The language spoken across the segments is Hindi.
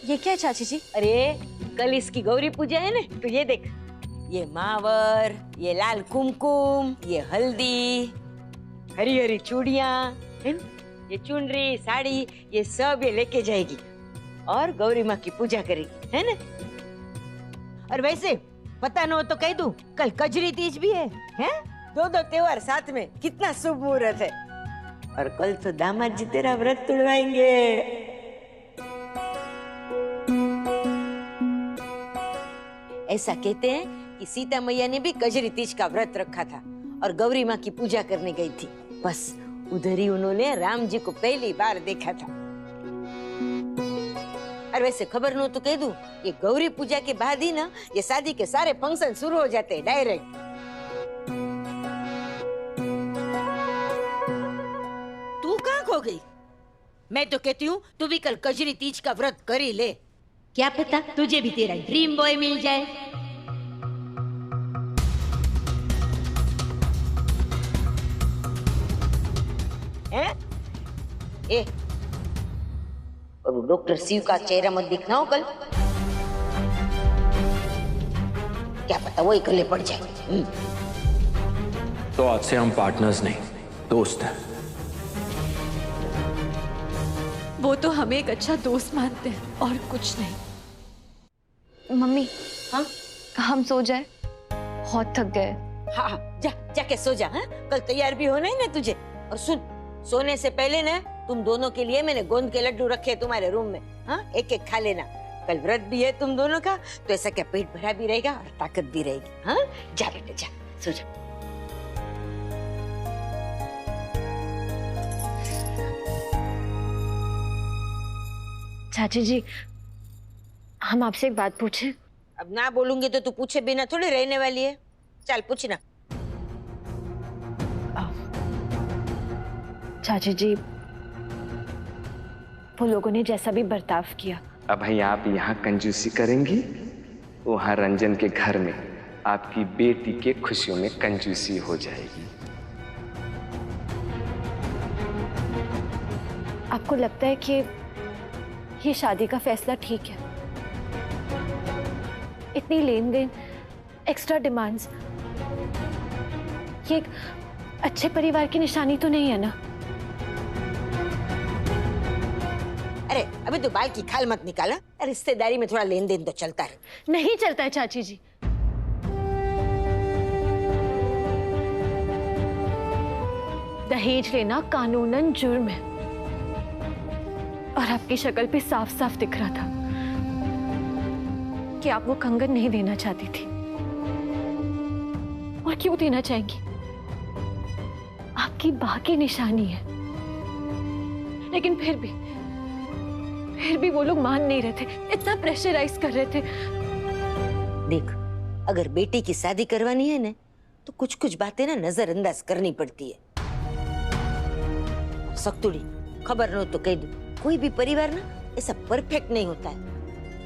ये क्या है चाची जी? अरे कल इसकी गौरी पूजा है ना, तो ये देख, ये मावर, ये लाल कुमकुम, ये हल्दी, हरी हरी चूड़ियां, ये चुनरी, साड़ी, ये सब ये लेके जाएगी और गौरी माँ की पूजा करेगी, है ना? और वैसे पता न हो तो कह दूं, कल कजरी तीज भी है? दो त्योहार साथ में, कितना शुभ मुहूर्त है। और कल तो दामाद जी तेरा व्रत तुड़वाएंगे। ऐसा कहते हैं कि सीता मैया ने भी कजरी तीज का व्रत रखा था और गौरी माँ की पूजा करने गई थी। बस उधर ही उन्होंने राम जी को पहली बार देखा था। और वैसे खबर न हो तो कह दूं, ये गौरी पूजा के बाद ही ना ये शादी के सारे फंक्शन शुरू हो जाते हैं डायरेक्ट। तू कहाँ खो गई? मैं तो कहती हूँ तू भी कल कजरी तीज का व्रत कर ही ले। क्या पता तुझे भी तेरा ड्रीम बॉय मिल जाए। हैं? ए, और डॉक्टर शिव का चेहरा मत दिखना हो कल, क्या पता वो इकल्ले पड़ जाए। तो आज से हम पार्टनर्स नहीं, दोस्त हैं। वो तो हमें एक अच्छा दोस्त मानते हैं और कुछ नहीं। मम्मी, हाँ हम सो जाए, बहुत थक गए। हाँ जा, जाके सो जा। हाँ कल तैयार भी होना है ना तुझे। और सुन, सोने से पहले ना तुम दोनों के लिए मैंने गोंद के लड्डू रखे हैं तुम्हारे रूम में। हाँ एक एक खा लेना, कल व्रत भी है तुम दोनों का, तो ऐसा क्या पेट भरा भी रहेगा और ताकत भी रहेगी। हाँ जा बेटे जा, सो जा। चाची जी, हम आपसे एक बात पूछें? अब ना बोलूंगी तो तू पूछे बिना थोड़ी रहने वाली है। चल पूछना। चाची जी, वो लोगों ने जैसा भी बर्ताव किया, अब भाई आप यहाँ कंजूसी करेंगी, वहाँ रंजन के घर में आपकी बेटी के खुशियों में कंजूसी हो जाएगी। आपको लगता है कि ये शादी का फैसला ठीक है? इतनी लेन देन, एक्स्ट्रा डिमांड्स, ये एक अच्छे परिवार की निशानी तो नहीं है ना? अरे अभी तो बाल की खाल मत निकाला। रिश्तेदारी में थोड़ा लेन देन तो चलता है। नहीं चलता है चाची जी। दहेज लेना कानूनन जुर्म है और आपकी शक्ल पे साफ साफ दिख रहा था कि आप वो कंगन नहीं देना चाहती थी। और क्यों देना चाहेंगी? आपकी बाह की निशानी है। लेकिन फिर भी वो लोग मान नहीं रहे थे, इतना प्रेशराइज कर रहे थे। देख, अगर बेटी की शादी करवानी है ना, तो कुछ कुछ बातें ना नजरअंदाज करनी पड़ती है। सख्तुड़ी, खबर न हो तो कह दूं, कोई भी परिवार ना ऐसा परफेक्ट नहीं होता है।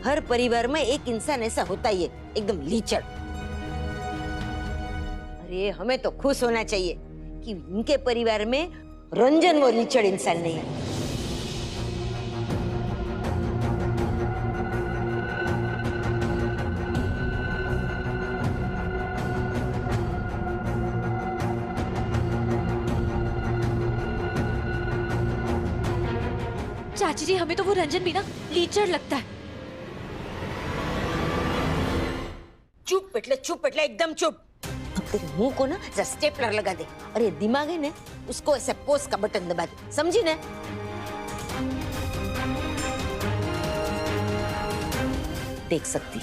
हर परिवार में एक इंसान ऐसा होता ही है, एकदम लीचड़। अरे हमें तो खुश होना चाहिए कि इनके परिवार में रंजन वो लीचड़ इंसान नहीं है। चाची जी, हमें तो वो रंजन भी ना लीचड़ लगता है। चुप पेटले एकदम चुप। अब तेरे मुंह को ना जरा स्टेपलर लगा दे और ये दिमाग है ना, उसको ऐसे पोस्ट का बटन दबा दे, समझी ना? देख सकती,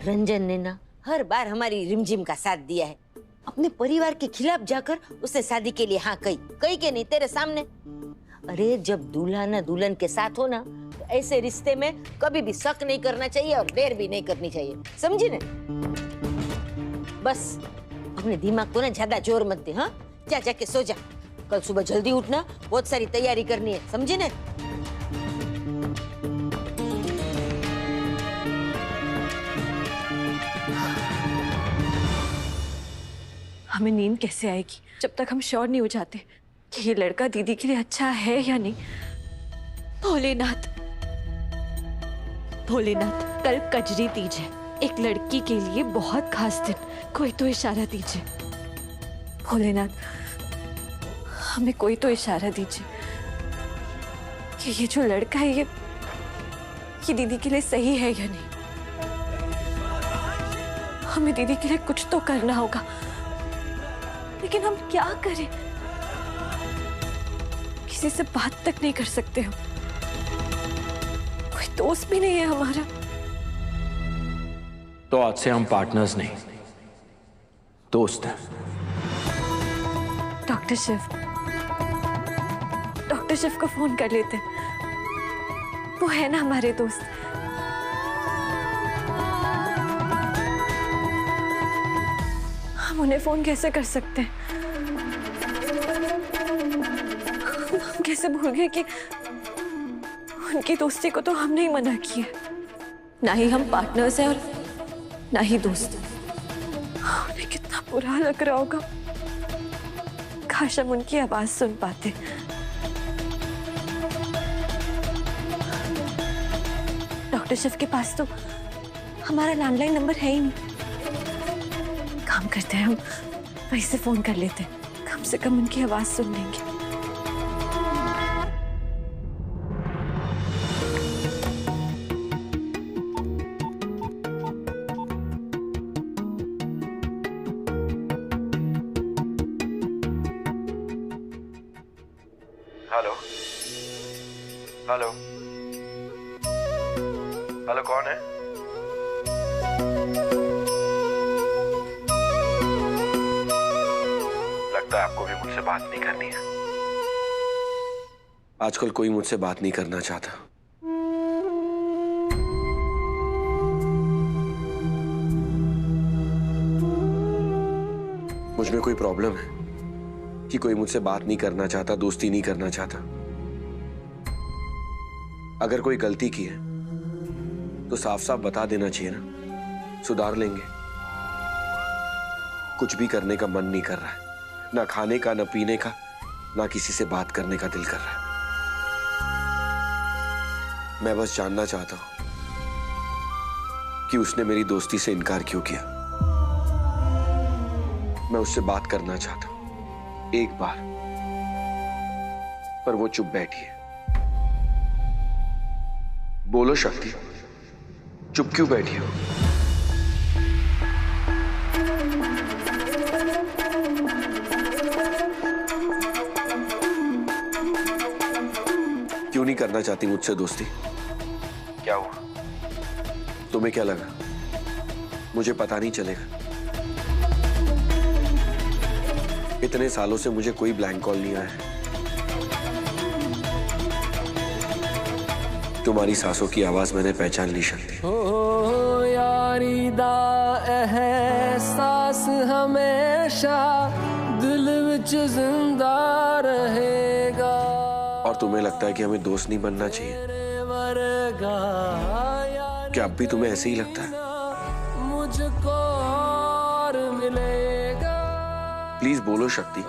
रंजन ने ना हर बार हमारी रिमझिम का साथ दिया है। अपने परिवार के खिलाफ जाकर उसने शादी के लिए हाँ कही के नहीं तेरे सामने। अरे जब दूल्हा ना दुल्हन के साथ हो ना, तो ऐसे रिश्ते में कभी भी शक नहीं करना चाहिए और देर भी नहीं करनी चाहिए, समझी ना? बस अपने दिमाग को ना ज्यादा जोर मत दे। हाँ जा, जाके सो जा। कल सुबह जल्दी उठना, बहुत सारी तैयारी करनी है, समझी ना? हमें नींद कैसे आएगी जब तक हम श्योर नहीं हो जाते कि ये लड़का दीदी के लिए अच्छा है या नहीं। भोलेनाथ, भोलेनाथ, कल कजरी तीज है, एक लड़की के लिए बहुत खास दिन, कोई तो इशारा दीजिए। भोलेनाथ, हमें कोई तो इशारा दीजिए कि ये जो लड़का है ये दीदी के लिए सही है या नहीं। हमें दीदी के लिए कुछ तो करना होगा, लेकिन हम क्या करें? किसी से बात तक नहीं कर सकते हम, कोई दोस्त भी नहीं है हमारा। तो आज से हम पार्टनर्स नहीं, दोस्त हैं। डॉक्टर शिव को फोन कर लेते हैं, वो है ना हमारे दोस्त। हम उन्हें फोन कैसे कर सकते हैं? हम कैसे भूल गए कि उनकी दोस्ती को तो हमने ही मना किया, ना ही हम पार्टनर्स हैं और ना ही दोस्त। उन्हें कितना बुरा लग रहा होगा, काश हम उनकी आवाज सुन पाते। डॉक्टर शिव के पास तो हमारा लैंडलाइन नंबर है ही नहीं। काम करते हैं, हम वहीं से फोन कर लेते हैं, कम से कम उनकी आवाज सुन लेंगे। हेलो हेलो हेलो, कौन है? लगता है आपको भी मुझसे बात नहीं करनी है। आजकल कोई मुझसे बात नहीं करना चाहता। मुझ में कोई प्रॉब्लम है कि कोई मुझसे बात नहीं करना चाहता, दोस्ती नहीं करना चाहता। अगर कोई गलती की है तो साफ साफ बता देना चाहिए ना, सुधार लेंगे। कुछ भी करने का मन नहीं कर रहा है, ना खाने का, ना पीने का, ना किसी से बात करने का दिल कर रहा है। मैं बस जानना चाहता हूं कि उसने मेरी दोस्ती से इनकार क्यों किया। मैं उससे बात करना चाहता हूं एक बार, पर वो चुप बैठी है। बोलो शक्ति, चुप क्यों बैठी हो? क्यों नहीं करना चाहती मुझसे दोस्ती? क्या हुआ? तुम्हें क्या लगा मुझे पता नहीं चलेगा? इतने सालों से मुझे कोई ब्लैंक कॉल नहीं आया है। तुम्हारी सांसों की आवाज मैंने पहचान ली शक्ति। ओ यारी दा एहसास हमेशा दिल विच जिंदा रहेगा। और तुम्हें लगता है कि हमें दोस्त नहीं बनना चाहिए? क्या अब भी तुम्हें ऐसे ही लगता है? मुझको और मिलेगा। प्लीज बोलो शक्ति।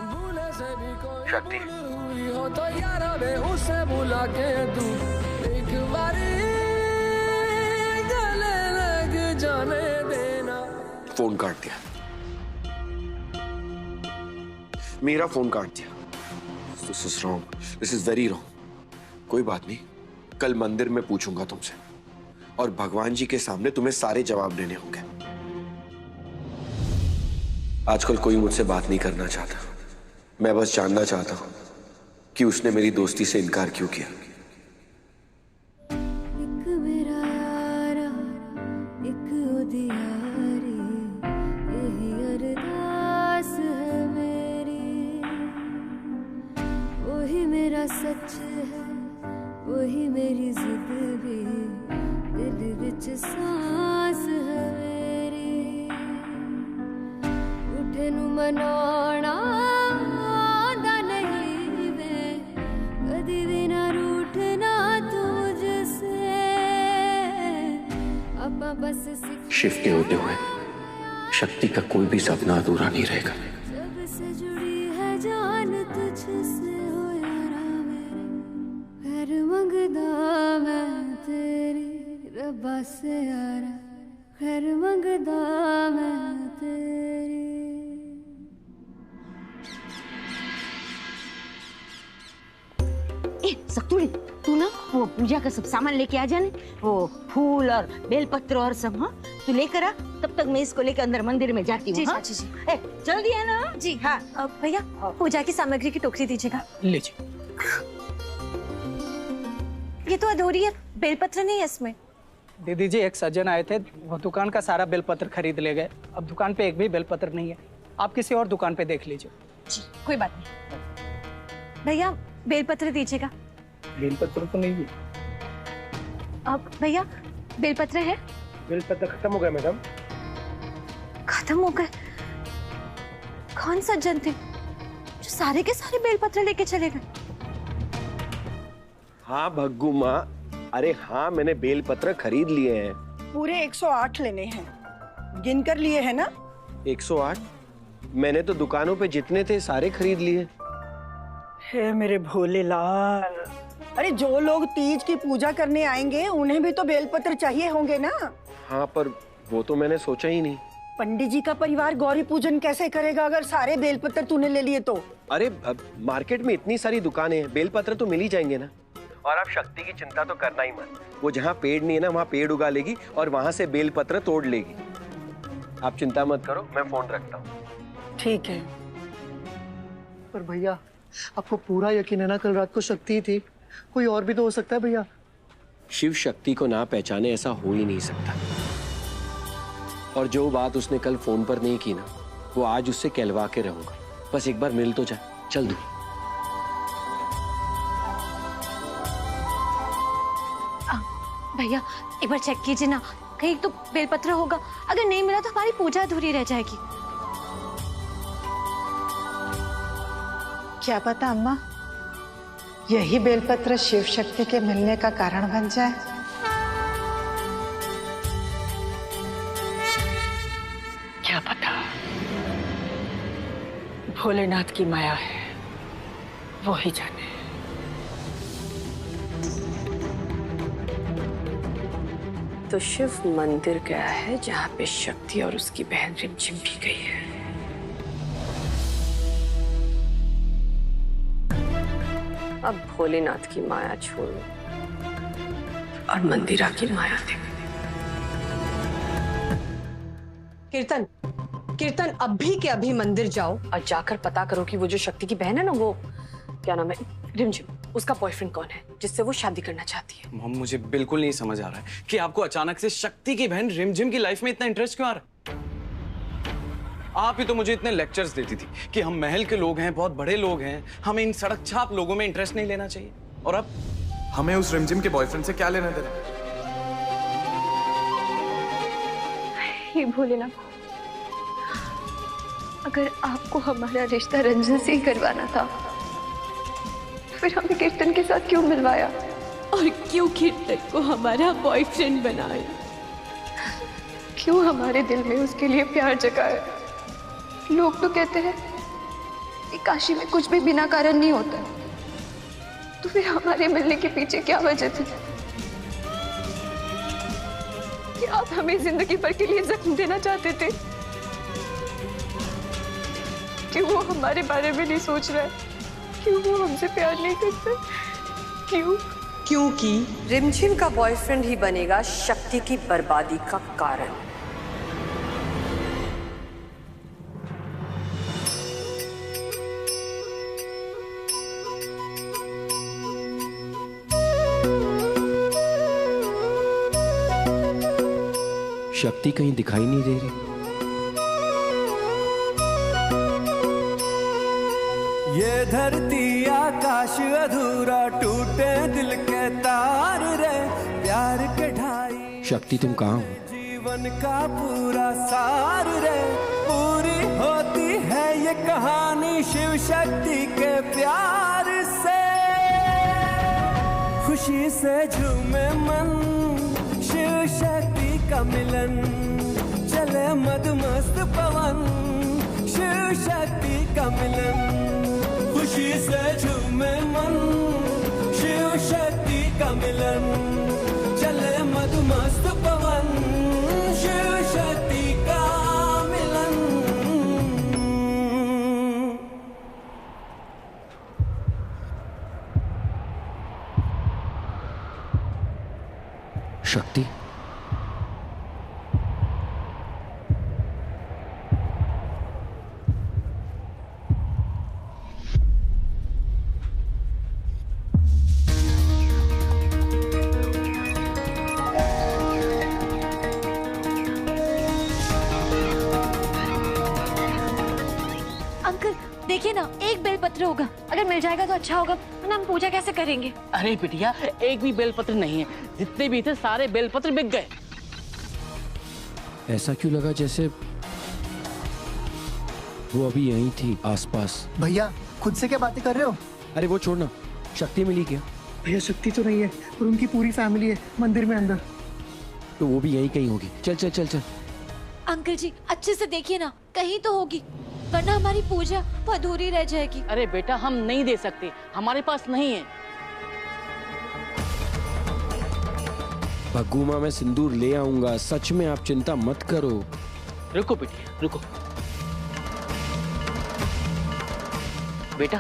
शक्ति, हो तो यारा वे उसे बुला के तू एक बारी गले लग जाने देना। फोन काट दिया, मेरा फोन काट दिया। This is wrong, this is very wrong. कोई बात नहीं, कल मंदिर में पूछूंगा तुमसे, और भगवान जी के सामने तुम्हें सारे जवाब देने होंगे। आजकल कोई मुझसे बात नहीं करना चाहता। मैं बस जानना चाहता हूं कि उसने मेरी दोस्ती से इनकार क्यों किया। एक मेरा यारा, एक ओदी यारी, यही अरदास है मेरी। वही मेरा सच है, वही मेरी जिद भी, दिल विच सांस है मेरी। उठे नू मनाना आंदा नहीं वे, कदी भी ना रूठना तुझसे। अपा बस शिव के होते हुए शक्ति का कोई भी सपना अधूरा नहीं रहेगा। जब से जुड़ी है जान तुझसे हो यारा मेरे, पैर मंगदा मैं तेरी रब्बा से यारा खैर मंगदा मैं तेरी। सतुड़ी, तू ना वो पूजा का सब सामान लेके आ जाने, वो फूल और बेलपत्र और सब। हाँ, तू लेकर आ, तब तक मैं इसको लेकर अंदर मंदिर में जाती हूँ। जी हाँ? चाची जी। जल्दी है ना? जी हाँ। भैया पूजा की सामग्री की टोकरी दीजिएगा। लीजिए। ये तो अधूरी है, बेलपत्र नहीं है इसमें। दीदी जी, एक सज्जन आए थे, वो दुकान का सारा बेलपत्र खरीद ले गए। अब दुकान पे एक भी बेलपत्र नहीं है, आप किसी और दुकान पे देख लीजिए। जी कोई बात नहीं। भैया बेलपत्र दीजिएगा। बेलपत्र तो नहीं है। अब भैया बेलपत्र है? बेलपत्र खत्म हो गया मैडम। खत्म हो गए? कौन सज्जन थे जो सारे के सारे बेलपत्र लेके चले गए? हाँ भग्गू माँ, अरे हाँ, मैंने बेलपत्र खरीद लिए हैं। पूरे 108 लेने हैं, गिन कर लिए हैं ना? 108? मैंने तो दुकानों पे जितने थे सारे खरीद लिए। हे मेरे भोले लाल, अरे जो लोग तीज की पूजा करने आएंगे उन्हें भी तो बेलपत्र चाहिए होंगे ना? हाँ, पर वो तो मैंने सोचा ही नहीं। पंडित जी का परिवार गौरी पूजन कैसे करेगा अगर सारे बेलपत्र तूने ले लिए तो? अरे अब मार्केट में इतनी सारी दुकानें हैं, बेलपत्र तो मिल ही जाएंगे ना। और आप शक्ति की चिंता तो करना ही मत, वो जहाँ पेड़ नहीं है ना वहाँ पेड़ उगा लेगी और वहाँ से बेलपत्र तोड़ लेगी। आप चिंता मत करो, मैं फोन रखता हूँ। ठीक है। पर भैया, आपको पूरा यकीन है ना कल रात को शक्ति थी? कोई और भी तो हो सकता है भैया। शिव शक्ति को ना पहचाने ऐसा हो ही नहीं सकता। और जो बात उसने कल फोन पर नहीं की ना, वो आज उससे कहलवा के रहूंगा। बस एक बार मिल तो जा, चल दूं। भैया एक बार चेक कीजिए ना, कहीं तो बेलपत्र होगा। अगर नहीं मिला तो हमारी पूजा अधूरी रह जाएगी। क्या पता अम्मा, यही बेलपत्र शिव शक्ति के मिलने का कारण बन जाए। क्या पता, भोलेनाथ की माया है, वो ही जाने। तो शिव मंदिर गया है जहाँ पे शक्ति और उसकी बहन रिमझिम भी गई है। अब भोलेनाथ की माया छोड़ो और मंदिरा की माया देखो। कीर्तन, कीर्तन अभी के अभी मंदिर जाओ और जाकर पता करो कि वो जो शक्ति की बहन है ना, वो क्या नाम है, रिमझिम, उसका बॉयफ्रेंड कौन है जिससे वो शादी करना चाहती है। मॉम, मुझे बिल्कुल नहीं समझ आ रहा है कि आपको अचानक से शक्ति की बहन रिमझिम की लाइफ में इतना इंटरेस्ट क्यों आ रहा है। आप ही तो मुझे इतने लेक्चर्स देती थी कि हम महल के लोग हैं, बहुत बड़े लोग हैं, हमें इन सड़क छाप लोगों में इंटरेस्ट नहीं लेना चाहिए। और अब हमें उस रिमझिम के बॉयफ्रेंड से क्या लेना देना। हे भोलेनाथ, अगर आपको हमारा रिश्ता रंजन से ही करवाना था, फिर हमें कीर्तन के साथ क्यों मिलवाया और क्यों कीर्तन को हमारा बॉयफ्रेंड बनाया? क्यों हमारे दिल में उसके लिए प्यार जगाया? लोग तो कहते हैं कि काशी में कुछ भी बिना कारण नहीं होता, तो फिर हमारे मिलने के पीछे क्या वजह थी? कि आप हमें जिंदगी भर के लिए जख्म देना चाहते थे? कि वो हमारे बारे में नहीं सोच रहा है? क्यों वो हमसे प्यार नहीं करते? क्यों? क्योंकि रिमझिम का बॉयफ्रेंड ही बनेगा शक्ति की बर्बादी का कारण। शक्ति कहीं दिखाई नहीं दे रही। ये धरती आकाश अधूरा, टूटे दिल के तार रे, प्यार के ढाई शक्ति तुम कहाँ हो? जीवन का पूरा सार रे, पूरी होती है ये कहानी शिव शक्ति के प्यार से। खुशी से झूमे मन, शिव शक्ति का मिलन, चले मदमस्त पवन, शिव शक्ति का मिलन। खुशी से झूमे मन, शिव शक्ति का मिलन, चले मदमस्त शक्ति? अंकल देखिए ना, एक बेलपत्र होगा, अगर मिल जाएगा तो अच्छा होगा, वरना हम पूजा कैसे करेंगे? अरे बिटिया, एक भी बेलपत्र नहीं है, जितने भी थे सारे बेलपत्र बिक गए। ऐसा क्यों लगा जैसे वो अभी यहीं थी आसपास? भैया खुद से क्या बातें कर रहे हो? अरे वो छोड़ना, शक्ति मिली क्या? भैया शक्ति तो नहीं है, और उनकी पूरी फैमिली है मंदिर में अंदर। तो वो भी यहीं कहीं होगी। चल चल चल चल। अंकल जी अच्छे से देखिए ना, कहीं तो होगी, वरना हमारी पूजा अधूरी रह जाएगी। अरे बेटा हम नहीं दे सकते, हमारे पास नहीं है। भग्गू माँ मैं सिंदूर ले आऊंगा, सच में, आप चिंता मत करो। रुको बेटिया रुको। बेटा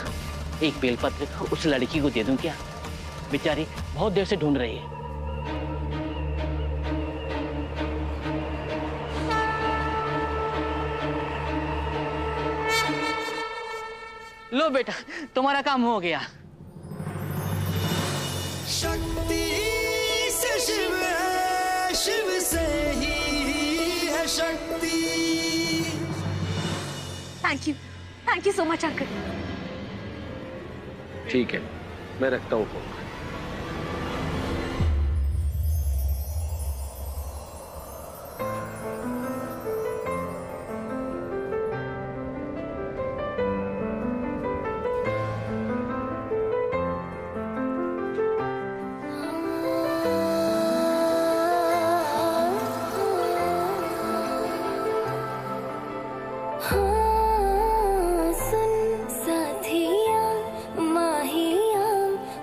एक बेलपत्र उस लड़की को दे दूं क्या? बेचारी बहुत देर से ढूंढ रही है। लो बेटा तुम्हारा काम हो गया। शक्ति से शिव है, शिव से ही है शक्ति। Thank you so much uncle. ठीक है, मैं रखता हूँ फोन।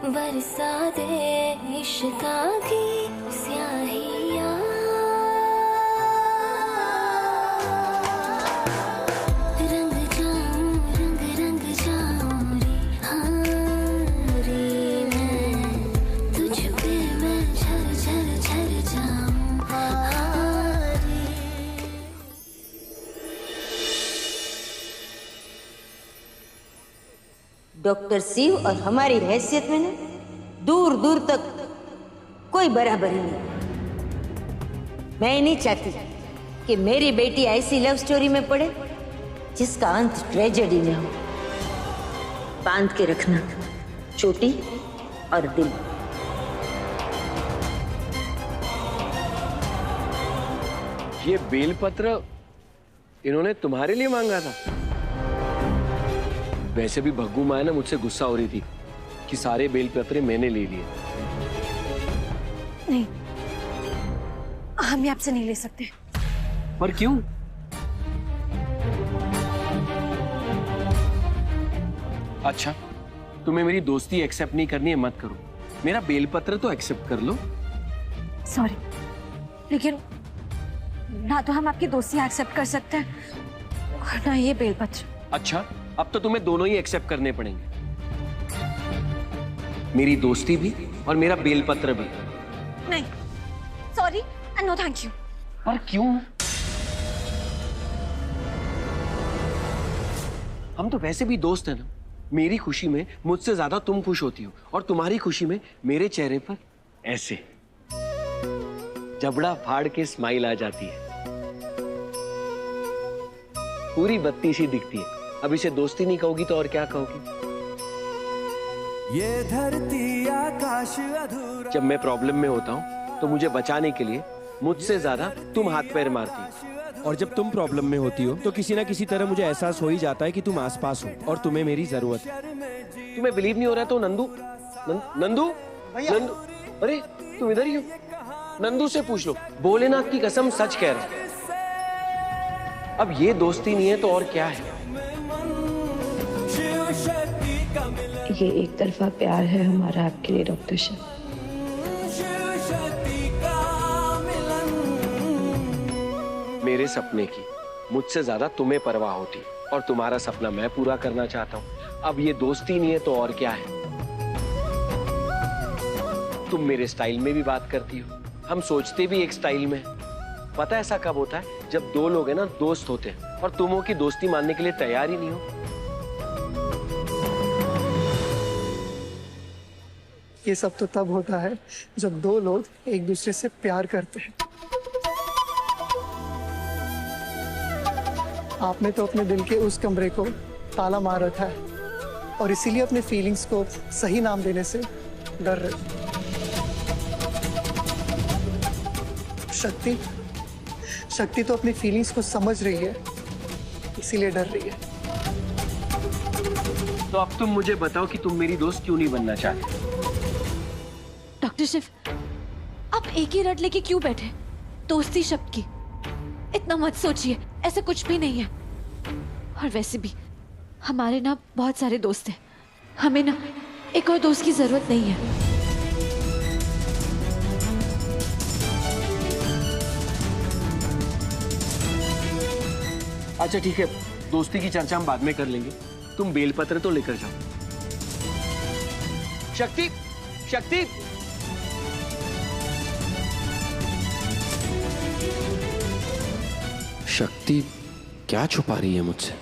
बरसा दे इश्क़ा की स्याहियाँ, रंग जाऊं रंग रंग जाऊं रे, हाँ रे मैं तुझ पे मैं झर झर झर जाऊं, हाँ रे। डॉक्टर शिव और हमारी हैसियत में ना दूर दूर तक कोई बराबरी नहीं। मैं नहीं चाहती कि मेरी बेटी ऐसी लव स्टोरी में पड़े जिसका अंत ट्रेजेडी में हो। बांध के रखना चोटी और दिल। ये बेलपत्र इन्होंने तुम्हारे लिए मांगा था? वैसे भी भग्गू माँ ना मुझसे गुस्सा हो रही थी कि सारे बेलपत्र मैंने ले लिए। नहीं, हम ये आपसे नहीं ले सकते। पर क्यों? अच्छा, तुम्हें मेरी दोस्ती एक्सेप्ट नहीं करनी है, मत करो। मेरा बेलपत्र तो एक्सेप्ट कर लो। सॉरी, लेकिन ना तो हम आपकी दोस्ती एक्सेप्ट कर सकते हैं और ना ये बेलपत्र। अच्छा, अब तो तुम्हें दोनों ही एक्सेप्ट करने पड़ेंगे, मेरी दोस्ती भी और मेरा बेलपत्र भी। नहीं, sorry and no thank you. पर क्यों? हम तो वैसे भी दोस्त हैं ना। मेरी खुशी में मुझसे ज्यादा तुम खुश होती हो और तुम्हारी खुशी में मेरे चेहरे पर ऐसे जबड़ा फाड़ के स्माइल आ जाती है। पूरी बत्ती सी दिखती है। अब इसे दोस्ती नहीं कहोगी तो और क्या कहोगी? ये धरती आकाश अधूरा। जब मैं प्रॉब्लम में होता हूँ तो मुझे बचाने के लिए मुझसे ज्यादा तुम हाथ पैर मारती हो, और जब तुम प्रॉब्लम में होती हो तो किसी ना किसी तरह मुझे एहसास हो ही जाता है कि तुम आसपास हो और तुम्हें मेरी जरूरत है। तुम्हें बिलीव नहीं हो रहा तो नंदू नंदू नंदू, अरे तुम इधर ही हो। नंदू से पूछ लो, भोलेनाथ की कसम सच कह रहा है। अब ये दोस्ती नहीं है तो और क्या है? ये एक तरफा प्यार है हमारा आपके लिए डॉक्टर शिव। मेरे सपने की मुझसे ज्यादा तुम्हें परवाह होती और तुम्हारा सपना मैं पूरा करना चाहता हूँ। अब ये दोस्ती नहीं है तो और क्या है? तुम मेरे स्टाइल में भी बात करती हो, हम सोचते भी एक स्टाइल में। पता है ऐसा कब होता है? जब दो लोग हैं ना, दोस्त होते हैं, और तुम हो कि दोस्ती मानने के लिए तैयार ही नहीं हो। ये सब तो तब होता है जब दो लोग एक दूसरे से प्यार करते हैं। आपने तो अपने दिल के उस कमरे को ताला मार रखा है और इसीलिए अपने फीलिंग्स को सही नाम देने से डर रहे। शक्ति तो अपनी फीलिंग्स को समझ रही है, इसीलिए डर रही है। तो अब तुम मुझे बताओ कि तुम मेरी दोस्त क्यों नहीं बनना चाहते? डॉक्टर शिव, आप एक ही रट लेके क्यों बैठे? दोस्ती शब्द की इतना मत सोचिए, ऐसा कुछ भी नहीं है। और वैसे भी हमारे ना बहुत सारे दोस्त हैं, हमें ना एक और दोस्त की जरूरत नहीं है। अच्छा ठीक है, दोस्ती की चर्चा हम बाद में कर लेंगे। तुम बेलपत्र तो लेकर जाओ। शक्ति, शक्ति, शक्ति क्या छुपा रही है मुझसे?